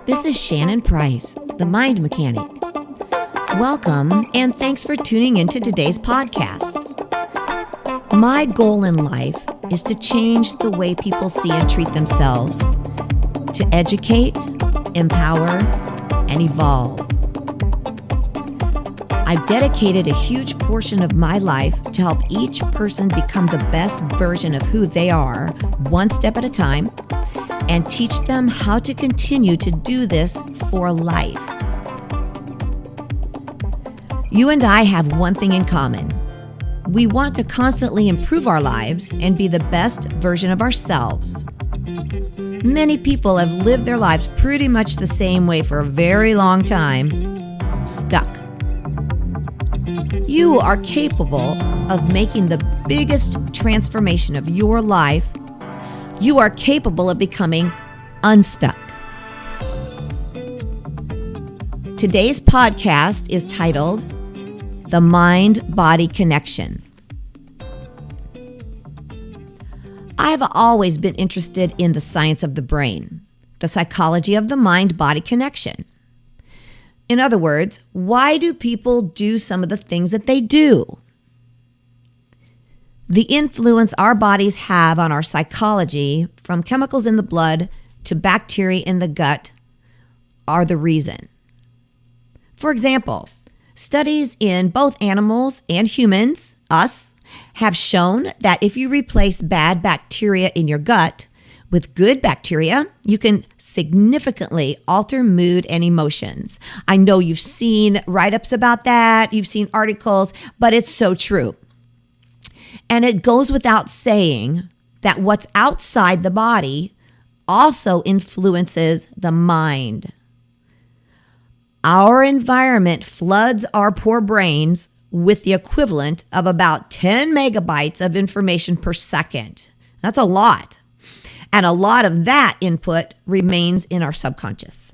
This is Shannon Price, the Mind Mechanic. Welcome, and thanks for tuning into today's podcast. My goal in life is to change the way people see and treat themselves, to educate, empower, and evolve. I've dedicated a huge portion of my life to help each person become the best version of who they are, one step at a time, and teach them how to continue to do this for life. You and I have one thing in common. We want to constantly improve our lives and be the best version of ourselves. Many people have lived their lives pretty much the same way for a very long time, stuck. You are capable of making the biggest transformation of your life. You are capable of becoming unstuck. Today's podcast is titled The Mind-Body Connection. I've always been interested in the science of the brain, the psychology of the mind-body connection. In other words, why do people do some of the things that they do? The influence our bodies have on our psychology, from chemicals in the blood to bacteria in the gut, are the reason. For example, studies in both animals and humans, us, have shown that if you replace bad bacteria in your gut with good bacteria, you can significantly alter mood and emotions. I know you've seen write-ups about that, you've seen articles, but it's so true. And it goes without saying that what's outside the body also influences the mind. Our environment floods our poor brains with the equivalent of about 10 megabytes of information per second. That's a lot. And a lot of that input remains in our subconscious.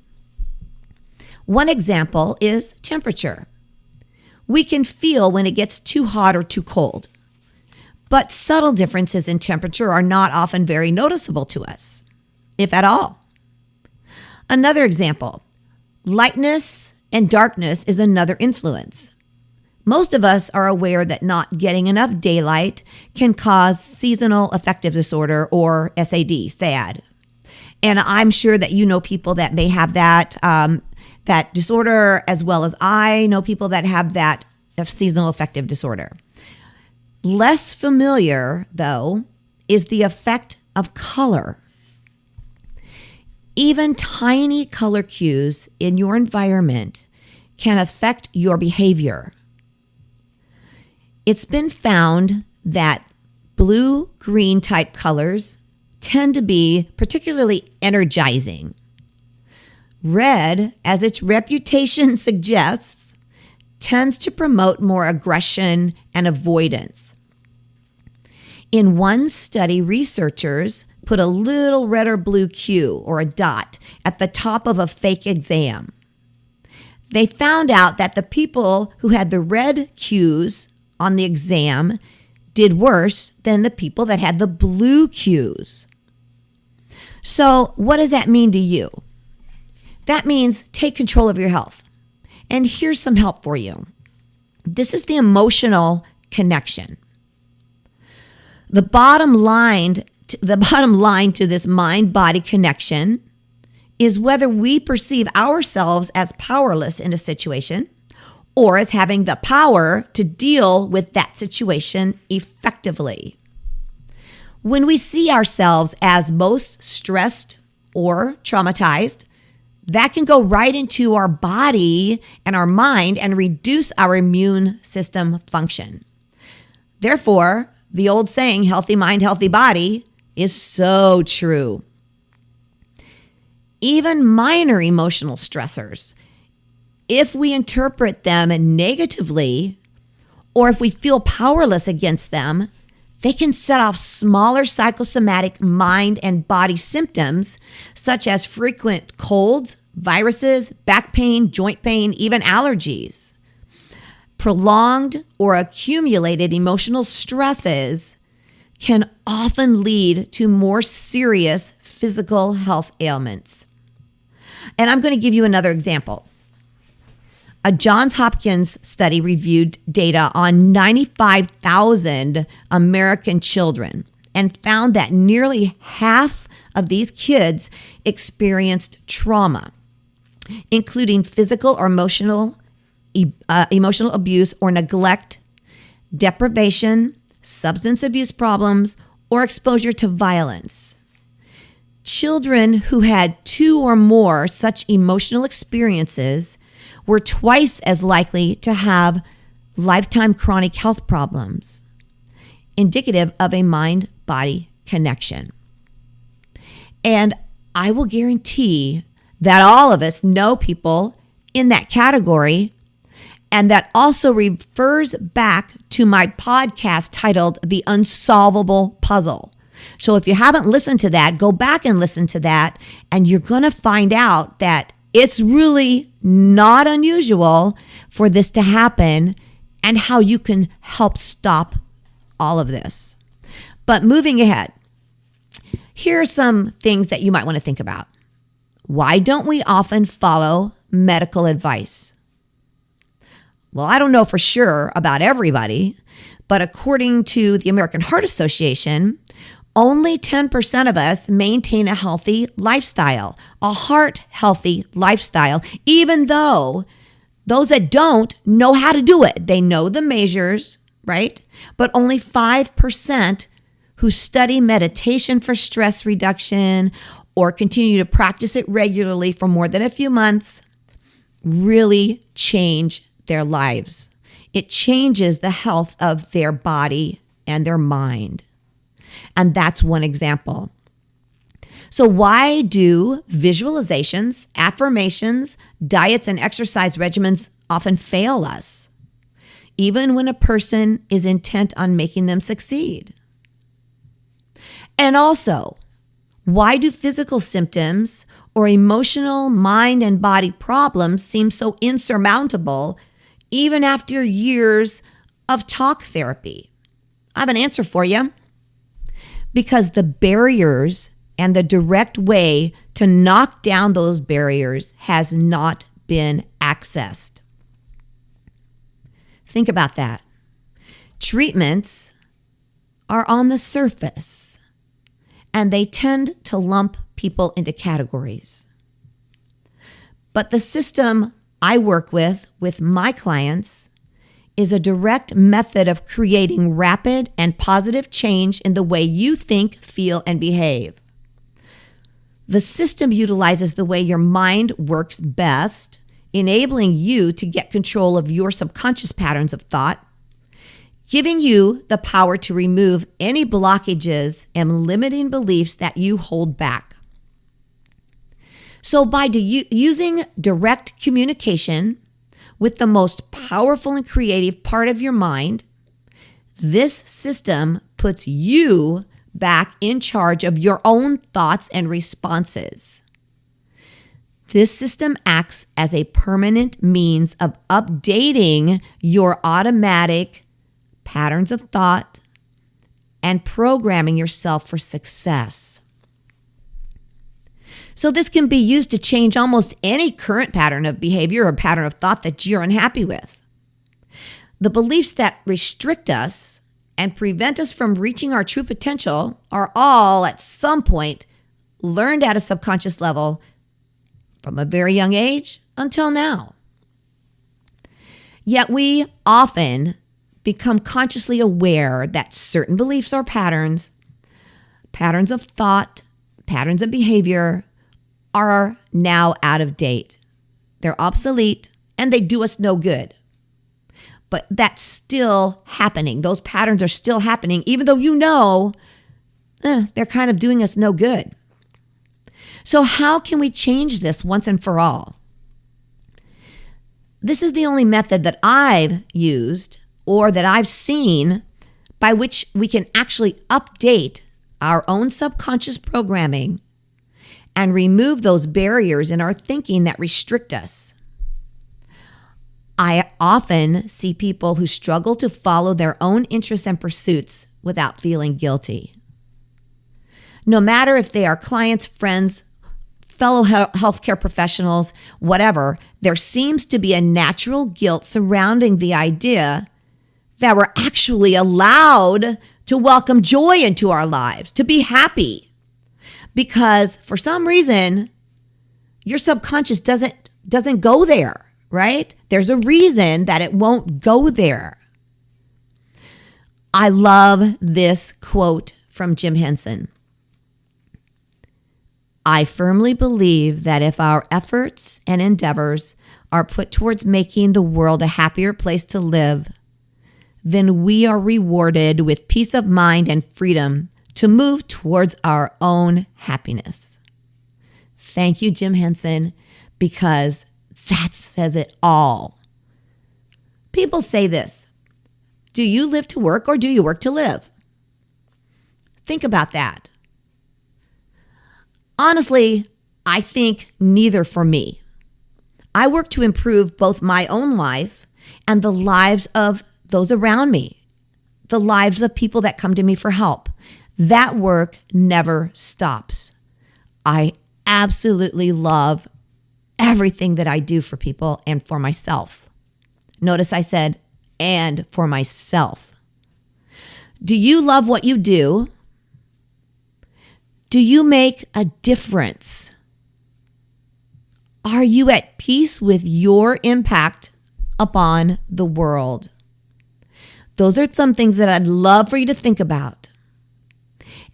One example is temperature. We can feel when it gets too hot or too cold. But subtle differences in temperature are not often very noticeable to us, if at all. Another example, lightness and darkness is another influence. Most of us are aware that not getting enough daylight can cause seasonal affective disorder, or SAD. And I'm sure that you know people that may have that disorder, as well as I know people that have that seasonal affective disorder. Less familiar, though, is the effect of color. Even tiny color cues in your environment can affect your behavior. It's been found that blue-green type colors tend to be particularly energizing. Red, as its reputation suggests, tends to promote more aggression and avoidance. In one study, researchers put a little red or blue cue, or a dot, at the top of a fake exam. They found out that the people who had the red cues on the exam did worse than the people that had the blue cues. So what does that mean to you? That means take control of your health. And here's some help for you. This is the emotional connection. The bottom line to this mind-body connection is whether we perceive ourselves as powerless in a situation or as having the power to deal with that situation effectively. When we see ourselves as most stressed or traumatized, that can go right into our body and our mind and reduce our immune system function. Therefore, the old saying, healthy mind, healthy body, is so true. Even minor emotional stressors, if we interpret them negatively, or if we feel powerless against them, they can set off smaller psychosomatic mind and body symptoms, such as frequent colds, viruses, back pain, joint pain, even allergies. Prolonged or accumulated emotional stresses can often lead to more serious physical health ailments. And I'm going to give you another example. A Johns Hopkins study reviewed data on 95,000 American children and found that nearly half of these kids experienced trauma, including physical or emotional abuse or neglect, deprivation, substance abuse problems, or exposure to violence. Children who had 2 or more such emotional experiences were twice as likely to have lifetime chronic health problems, indicative of a mind-body connection. And I will guarantee that all of us know people in that category, and that also refers back to my podcast titled The Unsolvable Puzzle. So if you haven't listened to that, go back and listen to that, and you're going to find out that it's really not unusual for this to happen and how you can help stop all of this. But moving ahead, here are some things that you might want to think about. Why don't we often follow medical advice? Well, I don't know for sure about everybody, but according to the American Heart Association, only 10% of us maintain a healthy lifestyle, a heart-healthy lifestyle, even though those that don't know how to do it. They know the measures, right? But only 5% who study meditation for stress reduction or continue to practice it regularly for more than a few months really change their lives. It changes the health of their body and their mind. And that's one example. So why do visualizations, affirmations, diets, and exercise regimens often fail us, even when a person is intent on making them succeed? And also, why do physical symptoms or emotional mind and body problems seem so insurmountable even after years of talk therapy? I have an answer for you. Because the barriers and the direct way to knock down those barriers has not been accessed. Think about that. Treatments are on the surface, and they tend to lump people into categories. But the system I work with my clients is a direct method of creating rapid and positive change in the way you think, feel, and behave. The system utilizes the way your mind works best, enabling you to get control of your subconscious patterns of thought, giving you the power to remove any blockages and limiting beliefs that you hold back. So by using direct communication with the most powerful and creative part of your mind, this system puts you back in charge of your own thoughts and responses. This system acts as a permanent means of updating your automatic patterns of thought and programming yourself for success. So this can be used to change almost any current pattern of behavior or pattern of thought that you're unhappy with. The beliefs that restrict us and prevent us from reaching our true potential are all at some point learned at a subconscious level from a very young age until now. Yet we often become consciously aware that certain beliefs or patterns of thought, patterns of behavior are now out of date. They're obsolete and they do us no good. But that's still happening. Those patterns are still happening, even though you know they're kind of doing us no good. So how can we change this once and for all? This is the only method that I've used or that I've seen by which we can actually update our own subconscious programming and remove those barriers in our thinking that restrict us. I often see people who struggle to follow their own interests and pursuits without feeling guilty. No matter if they are clients, friends, fellow healthcare professionals, whatever, there seems to be a natural guilt surrounding the idea that we're actually allowed to welcome joy into our lives, to be happy. Because for some reason, your subconscious doesn't go there, right? There's a reason that it won't go there. I love this quote from Jim Henson. I firmly believe that if our efforts and endeavors are put towards making the world a happier place to live, then we are rewarded with peace of mind and freedom to move towards our own happiness. Thank you, Jim Henson, because that says it all. People say this, do you live to work or do you work to live? Think about that. Honestly, I think neither for me. I work to improve both my own life and the lives of those around me, the lives of people that come to me for help. That work never stops. I absolutely love everything that I do for people and for myself. Notice I said, and for myself. Do you love what you do? Do you make a difference? Are you at peace with your impact upon the world? Those are some things that I'd love for you to think about.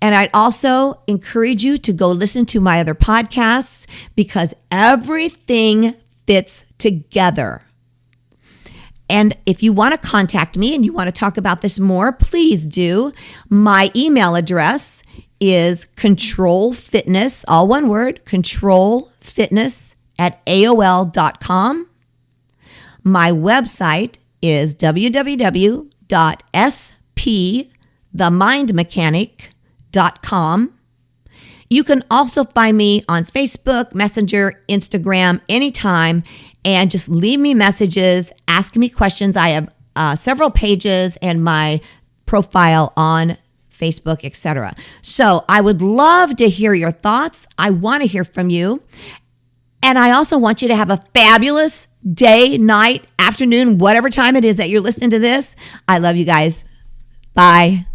And I'd also encourage you to go listen to my other podcasts because everything fits together. And if you want to contact me and you want to talk about this more, please do. My email address is controlfitness, all one word, controlfitness@aol.com. My website is www.spthemindmechanic.com. You can also find me on Facebook, Messenger, Instagram, anytime, and just leave me messages, ask me questions. I have several pages and my profile on Facebook, etc. So I would love to hear your thoughts. I want to hear from you. And I also want you to have a fabulous day, night, afternoon, whatever time it is that you're listening to this. I love you guys. Bye.